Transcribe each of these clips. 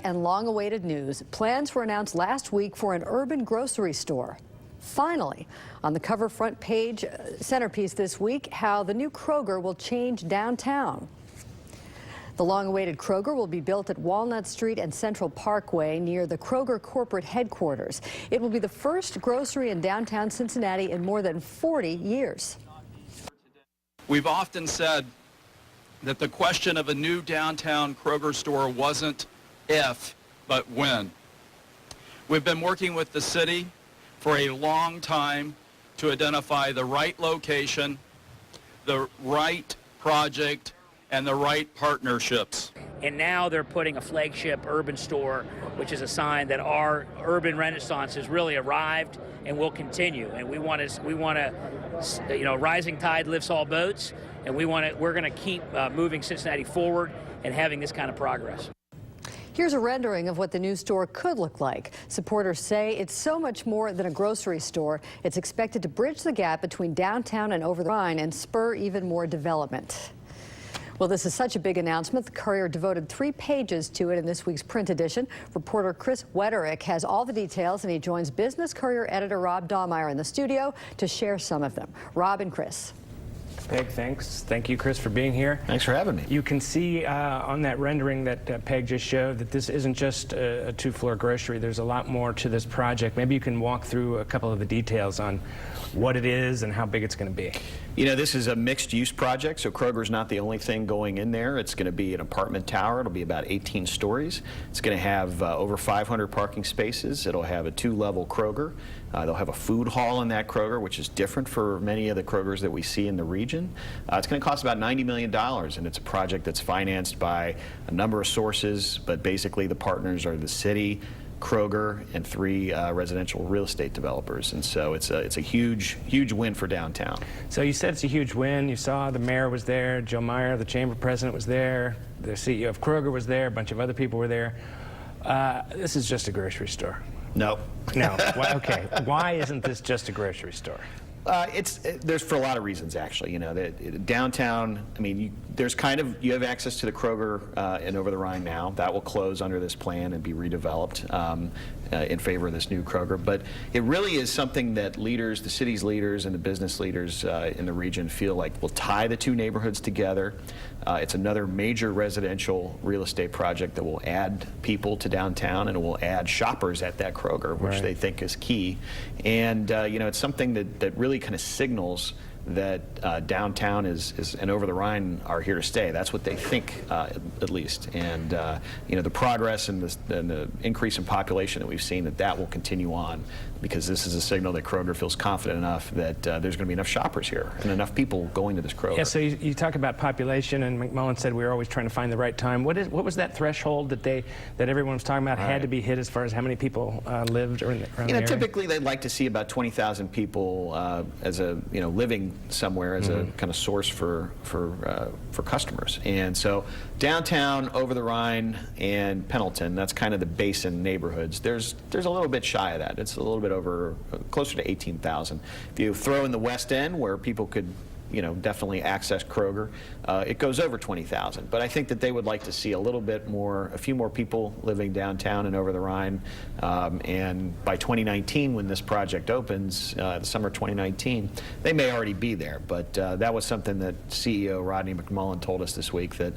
and long-awaited news. Plans were announced last week for an urban grocery store. Finally, on the cover front page centerpiece this week, how the new Kroger will change downtown. The long-awaited Kroger will be built at Walnut Street and Central Parkway near the Kroger corporate headquarters. It will be the first grocery in downtown Cincinnati in more than 40 years. We've often said that the question of a new downtown Kroger store wasn't if, but when. We've been working with the city for a long time to identify the right location, the right project, and the right partnerships. And now they're putting a flagship urban store, which is a sign that our urban renaissance has really arrived and will continue. And we want to, rising tide lifts all boats, and we're going to keep moving Cincinnati forward and having this kind of progress. Here's a rendering of what the new store could look like. Supporters say it's so much more than a grocery store. It's expected to bridge the gap between downtown and over the Rhine and spur even more development. Well, this is such a big announcement. The Courier devoted 3 pages to it in this week's print edition. Reporter Chris Wetterick has all the details, and he joins Business Courier editor Rob Dahlmeyer in the studio to share some of them. Rob and Chris. Peg, thanks. Thank you, Chris, for being here. Thanks for having me. You can see on that rendering that Peg just showed that this isn't just a 2-floor grocery. There's a lot more to this project. Maybe you can walk through a couple of the details on what it is and how big it's going to be. You know, this is a mixed-use project, so Kroger's not the only thing going in there. It's going to be an apartment tower. It'll be about 18 stories. It's going to have over 500 parking spaces. It'll have a 2-level Kroger. They'll have a food hall in that Kroger, which is different for many of the Krogers that we see in the region. It's going to cost about $90 million, and it's a project that's financed by a number of sources, but basically the partners are the city, Kroger, and 3 residential real estate developers. And so it's a huge win for downtown. So you said it's a huge win. You saw the mayor was there, Joe Meyer, the chamber president, was there, the CEO of Kroger was there, a bunch of other people were there. This is just a grocery store. No. No. Well, okay. Why isn't this just a grocery store? There's for a lot of reasons, actually. You know, downtown, I mean, you have access to the Kroger and over the Rhine now. That will close under this plan and be redeveloped in favor of this new Kroger. But it really is something that leaders, the city's leaders and the business leaders in the region feel like will tie the 2 neighborhoods together. It's another major residential real estate project that will add people to downtown, and it will add shoppers at that Kroger, which they think is key. And you know, it's something that really kind of signals that downtown and over the Rhine are here to stay. That's what they think, at least. And you know, the progress and the increase in population that we've seen, that will continue on, because this is a signal that Kroger feels confident enough that there's going to be enough shoppers here and enough people going to this Kroger. Yeah. So you talk about population, and McMullen said we were always trying to find the right time. What was that threshold that everyone was talking about had to be hit as far as how many people lived around the area? Typically they'd like to see about 20,000 people as a living somewhere as a kind of source for customers. And so downtown, over the Rhine, and Pendleton, that's kind of the basin neighborhoods. There's a little bit shy of that. It's a little bit over, closer to 18,000. If you throw in the West End, where people could definitely access Kroger, it goes over 20,000. But I think that they would like to see a few more people living downtown and over the Rhine. And by 2019, when this project opens, the summer 2019, they may already be there. But that was something that CEO Rodney McMullen told us this week, that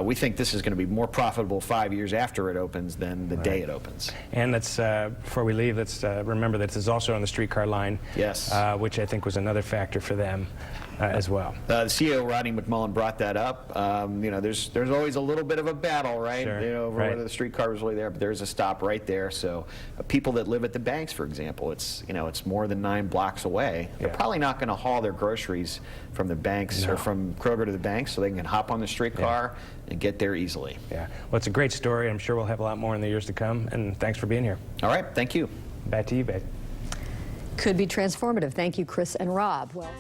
we think this is going to be more profitable 5 years after it opens than the day it opens. And let's, before we leave, let's remember that this is also on the streetcar line. Yes. Which I think was another factor for them. As well. The CEO Rodney McMullen brought that up. There's always a little bit of a battle, right? Sure. Over whether the streetcar was really there, but there's a stop right there. So people that live at the banks, for example, it's more than 9 blocks away. They're probably not going to haul their groceries from the banks or from Kroger to the banks, so they can hop on the streetcar and get there easily. Yeah. Well, it's a great story. I'm sure we'll have a lot more in the years to come. And thanks for being here. All right. Thank you. Back to you, babe. Could be transformative. Thank you, Chris and Rob. Well.